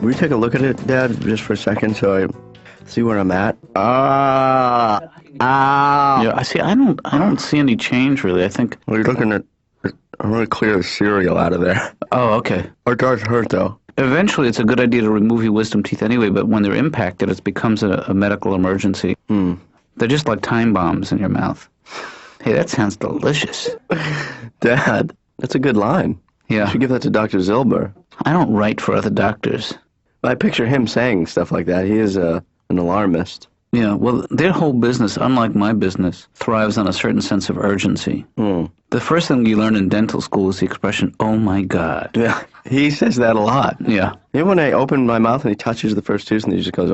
Will you take a look at it, Dad, just for a second so I see where I'm at? Ah! Yeah, I don't see any change, really. I think... Well, you're looking at... I'm going to clear the cereal out of there. Oh, okay. It does hurt, though. Eventually, it's a good idea to remove your wisdom teeth anyway, but when they're impacted, it becomes a medical emergency. They're just like time bombs in your mouth. Hey, that sounds delicious. Dad, that's a good line. Yeah. You should give that to Dr. Zilber. I don't write for other doctors. I picture him saying stuff like that. He is an alarmist. Yeah, well, their whole business, unlike my business, thrives on a certain sense of urgency. The first thing you learn in dental school is the expression, oh my God. Yeah, he says that a lot. Yeah. Even when I open my mouth and he touches the first tooth and he just goes,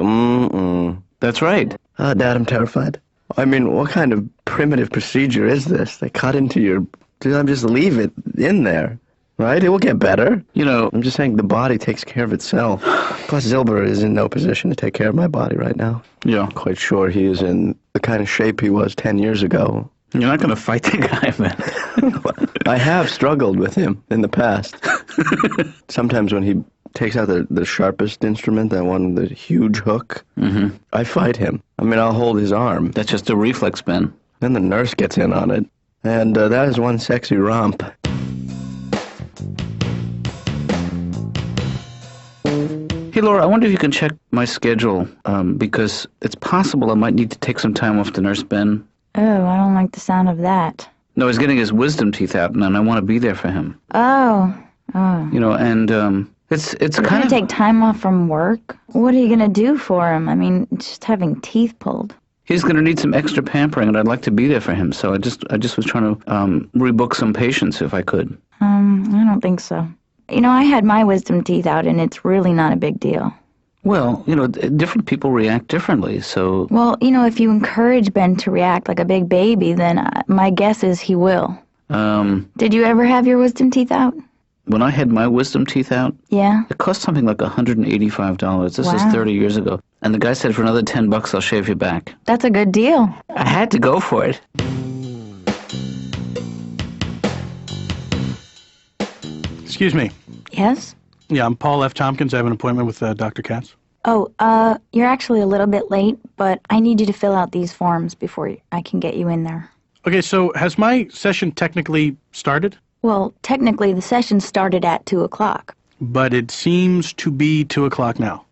That's right. Dad, I'm terrified. I mean, what kind of primitive procedure is this? They cut into your... Just leave it in there, right? It will get better. You know... I'm just saying the body takes care of itself. Plus, Zilber is in no position to take care of my body right now. Yeah. I'm quite sure he is in the kind of shape he was 10 years ago. You're not going to fight the guy, man. I have struggled with him in the past. Sometimes when he takes out the sharpest instrument, that one with the huge hook, I fight him. I mean, I'll hold his arm. That's just a reflex, Ben. Then the nurse gets in on it. And that is one sexy romp. Hey, Laura, I wonder if you can check my schedule, because it's possible I might need to take some time off to nurse Ben. Oh, I don't like the sound of that. No, he's getting his wisdom teeth out, and I want to be there for him. Oh. You know, and it's You're kind gonna of... take time off from work? What are you gonna do for him? I mean, just having teeth pulled. He's going to need some extra pampering, and I'd like to be there for him. So I just was trying to rebook some patients if I could. I don't think so. You know, I had my wisdom teeth out, and it's really not a big deal. Well, you know, different people react differently, so... Well, you know, if you encourage Ben to react like a big baby, then my guess is he will. Did you ever have your wisdom teeth out? When I had my wisdom teeth out, Yeah? it cost something like $185. This Wow. is 30 years ago. And the guy said, for another $10, I'll shave you back. That's a good deal. I had to go for it. Excuse me. Yes? Yeah, I'm Paul F. Tompkins. I have an appointment with Dr. Katz. Oh, you're actually a little bit late, but I need you to fill out these forms before I can get you in there. Okay, so has my session technically started? Well, technically the session started at 2 o'clock. But it seems to be 2 o'clock now.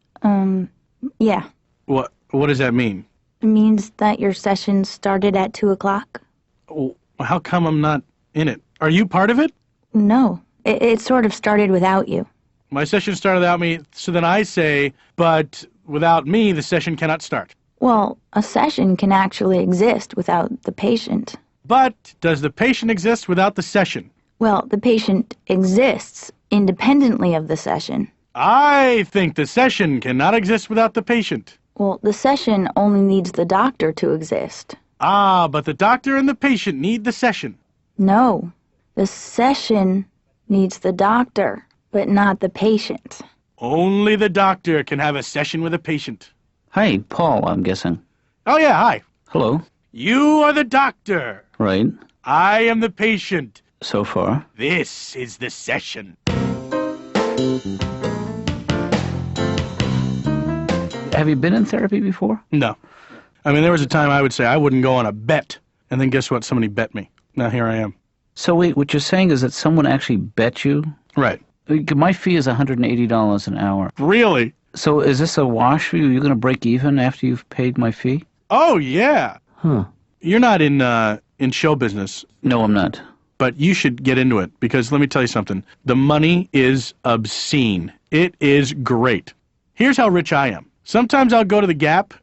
Yeah. What does that mean? It means that your session started at 2 o'clock? Well, how come I'm not in it? Are you part of it? No. It sort of started without you. My session started without me, so then I say, but without me, the session cannot start. Well, a session can actually exist without the patient. But does the patient exist without the session? Well, the patient exists independently of the session. I think the session cannot exist without the patient. Well, the session only needs the doctor to exist. Ah, but the doctor and the patient need the session. No, the session needs the doctor, but not the patient. Only the doctor can have a session with a patient. Hi, Paul, I'm guessing. Oh, yeah, hi. Hello. You are the doctor. Right. I am the patient. So far. This is the session. Have you been in therapy before? No. I mean, there was a time I would say I wouldn't go on a bet, and then guess what? Somebody bet me. Now here I am. So wait, what you're saying is that someone actually bet you? Right. My fee is $180 an hour. Really? So is this a wash for you? You're going to break even after you've paid my fee? Oh, yeah. Huh. You're not in show business, No, I'm not. but you should get into it, because let me tell you something. The money is obscene. It is great. Here's how rich I am. Sometimes I'll go to the Gap.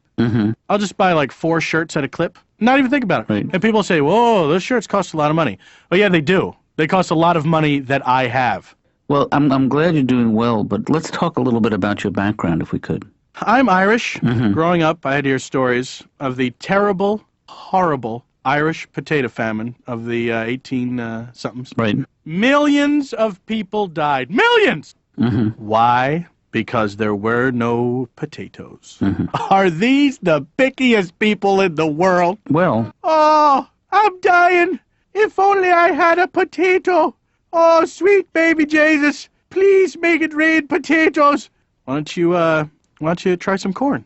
I'll just buy like 4 shirts at a clip. Not even think about it. Right. And people say, whoa, those shirts cost a lot of money. Oh, yeah, they do. They cost a lot of money that I have. Well, I'm glad you're doing well, but let's talk a little bit about your background, if we could. I'm Irish. Growing up, I had to hear stories of the terrible, horrible Irish potato famine of the 18-somethings. Right. Millions of people died. Millions! Why? Because there were no potatoes. Are these the pickiest people in the world? Well, Oh, I'm dying. If only I had a potato. Oh, sweet baby Jesus, please make it rain potatoes. Why don't you try some corn?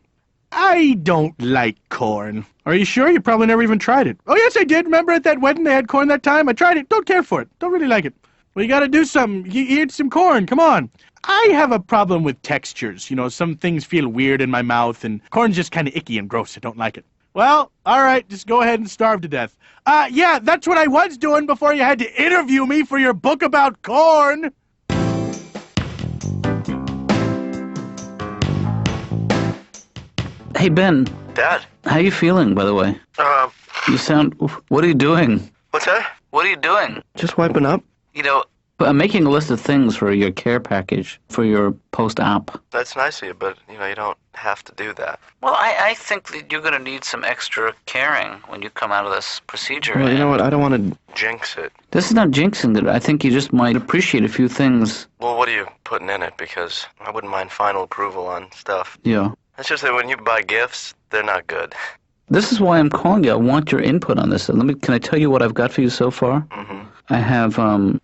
I don't like corn. Are you sure? You probably never even tried it. Oh, yes, I did. Remember at that wedding they had corn that time? I tried it. Don't care for it. Don't really like it. Well, you got to do something. You eat some corn. Come on. I have a problem with textures. You know, some things feel weird in my mouth, and corn's just kind of icky and gross. I don't like it. Well, all right, just go ahead and starve to death. Yeah, that's what I was doing before you had to interview me for your book about corn. Hey, Ben. Dad? How you feeling, by the way? You sound... What are you doing? What's that? What are you doing? Just wiping up. You know, I'm making a list of things for your care package, for your post-op. That's nice of you, but, you don't have to do that. Well, I think that you're going to need some extra caring when you come out of this procedure. Well, you know what? I don't want to jinx it. This is not jinxing it. I think you just might appreciate a few things. Well, what are you putting in it? Because I wouldn't mind final approval on stuff. Yeah. It's just that when you buy gifts, they're not good. This is why I'm calling you. I want your input on this. Can I tell you what I've got for you so far? Mm-hmm. I have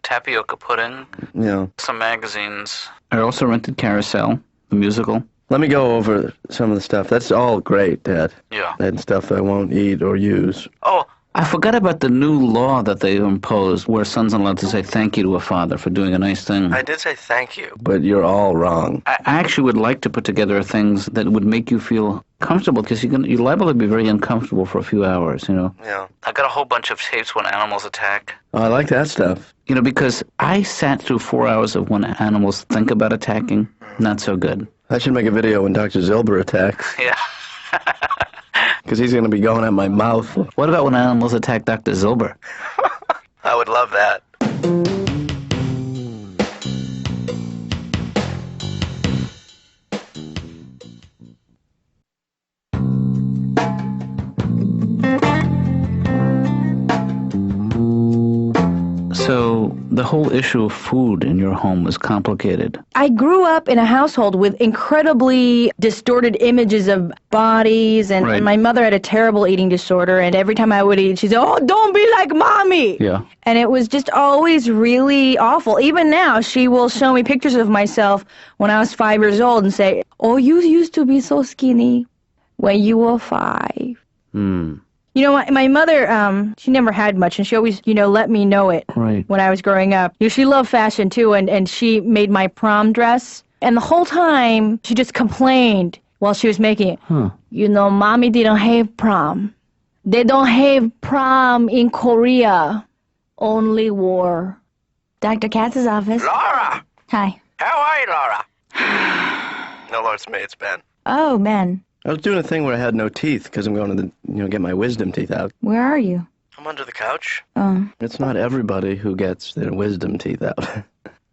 tapioca pudding. Yeah. Some magazines. I also rented Carousel, the musical. Let me go over some of the stuff. That's all great, Dad. Yeah. And stuff I won't eat or use. Oh, I forgot about the new law that they imposed where sons are allowed to say thank you to a father for doing a nice thing. I did say thank you. But you're all wrong. I actually would like to put together things that would make you feel comfortable, because you're liable to be very uncomfortable for a few hours, Yeah. I got a whole bunch of tapes when animals attack. Oh, I like that stuff. Because I sat through 4 hours of when animals think about attacking. Not so good. I should make a video when Dr. Zilber attacks. Yeah. Because he's going to be going at my mouth. What about when animals attack Dr. Zilber? I would love that. So the whole issue of food in your home is complicated. I grew up in a household with incredibly distorted images of bodies, and, Right. and my mother had a terrible eating disorder, and every time I would eat, she'd say, "Oh, don't be like mommy!" Yeah. And it was just always really awful. Even now, she will show me pictures of myself when I was 5 years old and say, "Oh, you used to be so skinny when you were 5." My mother, she never had much, and she always, let me know it Right. when I was growing up. She loved fashion, too, and she made my prom dress. And the whole time, she just complained while she was making it. Huh. Mommy didn't have prom. They don't have prom in Korea. Only war. Dr. Katz's office. Laura! Hi. How are you, Laura? No, Laura, it's me. It's Ben. Oh, Ben. I was doing a thing where I had no teeth because I'm going to get my wisdom teeth out. Where are you? I'm under the couch. Oh. It's not everybody who gets their wisdom teeth out.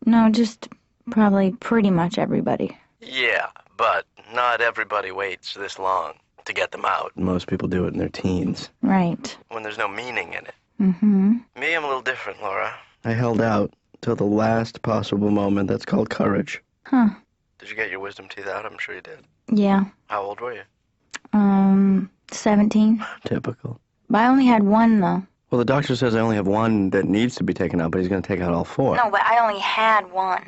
No, just probably pretty much everybody. Yeah, but not everybody waits this long to get them out. Most people do it in their teens, Right. when there's no meaning in it. Mm-hmm. Me, I'm a little different, Laura. I held out till the last possible moment. That's called courage. Huh. Did you get your wisdom teeth out? I'm sure you did. Yeah. How old were you? 17. Typical. But I only had one, though. Well, the doctor says I only have one that needs to be taken out, but he's going to take out all four. No, but I only had one.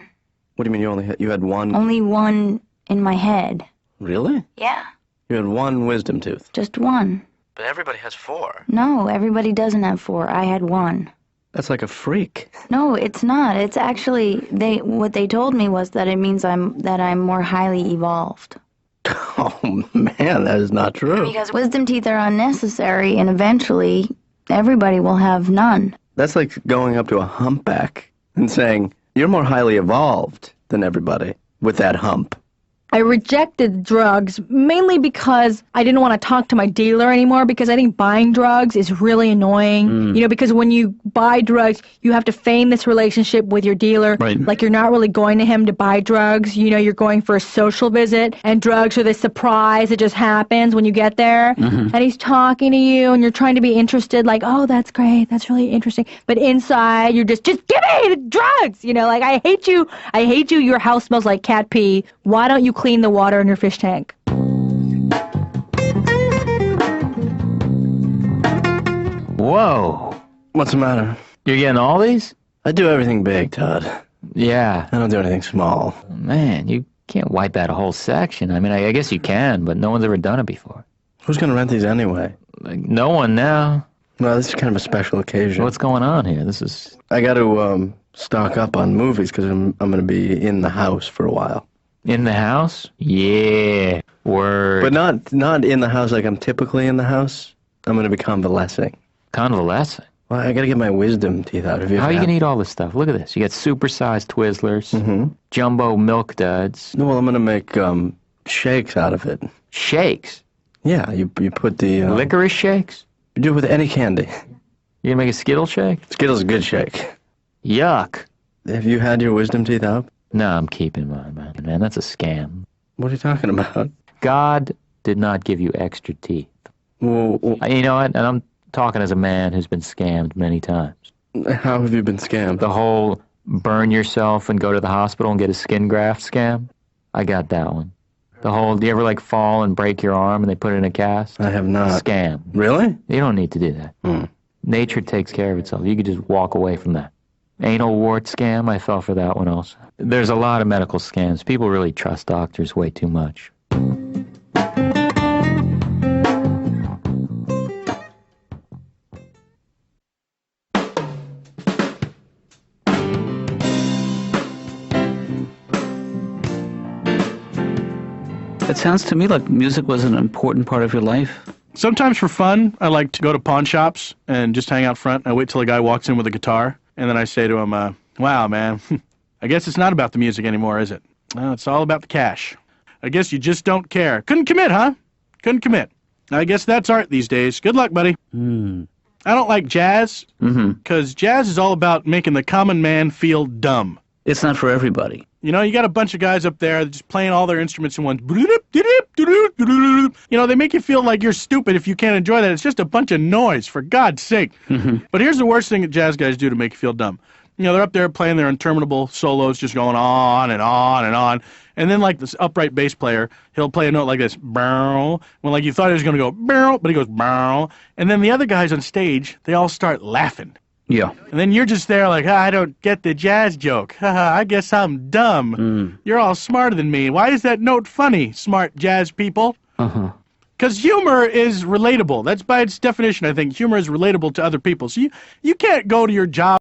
What do you mean you had one? Only one in my head. Really? Yeah, You had one wisdom tooth. just one. But everybody has four. No, everybody doesn't have four. I had one. That's like a freak. No, it's not. It's actually what they told me was that it means I'm more highly evolved. Oh, man, that is not true. Because wisdom teeth are unnecessary, and eventually everybody will have none. That's like going up to a humpback and saying, you're more highly evolved than everybody with that hump. I rejected drugs mainly because I didn't want to talk to my dealer anymore, because I think buying drugs is really annoying. Because when you buy drugs, you have to feign this relationship with your dealer. Right. Like you're not really going to him to buy drugs. You're going for a social visit, and drugs are this surprise that just happens when you get there. And he's talking to you, and you're trying to be interested, like, oh, that's great, that's really interesting. But inside, you're just give me the drugs. Like, I hate you, your house smells like cat pee. Why don't you clean the water in your fish tank? Whoa. What's the matter? You're getting all these? I do everything big, Todd. Yeah. I don't do anything small. Man, you Can't wipe out a whole section. I mean, I guess you can, but no one's ever done it before. Who's going to rent these anyway? Like, no one now. Well, this is kind of a special occasion. What's going on here? This is... I got to stock up on movies because I'm going to be in the house for a while. In the house? Yeah. Word. But not in the house like I'm typically in the house. I'm going to be convalescing. Convalescing? Well, I got to get my wisdom teeth out. How are you going to eat all this stuff? Look at this. You got supersized Twizzlers, jumbo milk duds. No, well, I'm going to make shakes out of it. Shakes? Yeah, you put the... Licorice shakes? You do it with any candy. You going to make a Skittle shake? Skittles is a good shake. Yuck. Have you had your wisdom teeth out? No, I'm keeping mine, man. That's a scam. What are you talking about? God did not give you extra teeth. Well, You know what? And I'm talking as a man who's been scammed many times. how have you been scammed? The whole burn yourself and go to the hospital and get a skin graft scam. I got that one. The whole, do you ever like fall and break your arm and they put it in a cast? I have not. Scam. Really? You don't need to do that. Nature takes care of itself. You could just walk away from that. Anal wart scam, I fell for that one also. There's a lot of medical scams. People really trust doctors way too much. It sounds to me like music was an important part of your life. Sometimes for fun, I like to go to pawn shops and just hang out front. I wait till a guy walks in with a guitar, and then I say to him, wow, man, I guess it's not about the music anymore, is it? Well, it's all about the cash. I guess you just don't care. Couldn't commit, huh? Couldn't commit. I guess that's art these days. Good luck, buddy. I don't like jazz, because jazz is all about making the common man feel dumb. It's not for everybody. You know, you got a bunch of guys up there just playing all their instruments in one. You know, they make you feel like you're stupid if you can't enjoy that. It's just a bunch of noise, for God's sake. But here's the worst thing that jazz guys do to make you feel dumb. You know, they're up there playing their interminable solos, just going on and on and on. And then, like, this upright bass player, he'll play a note like this, bow. Well, like, you thought he was going to go, bow, but he goes, bow. And then the other guys on stage, they all start laughing. Yeah. And then you're just there like, I don't get the jazz joke. I guess I'm dumb. You're all smarter than me. Why is that note funny, smart jazz people? Because humor is relatable. That's by its definition, I think. Humor is relatable to other people. So you can't go to your job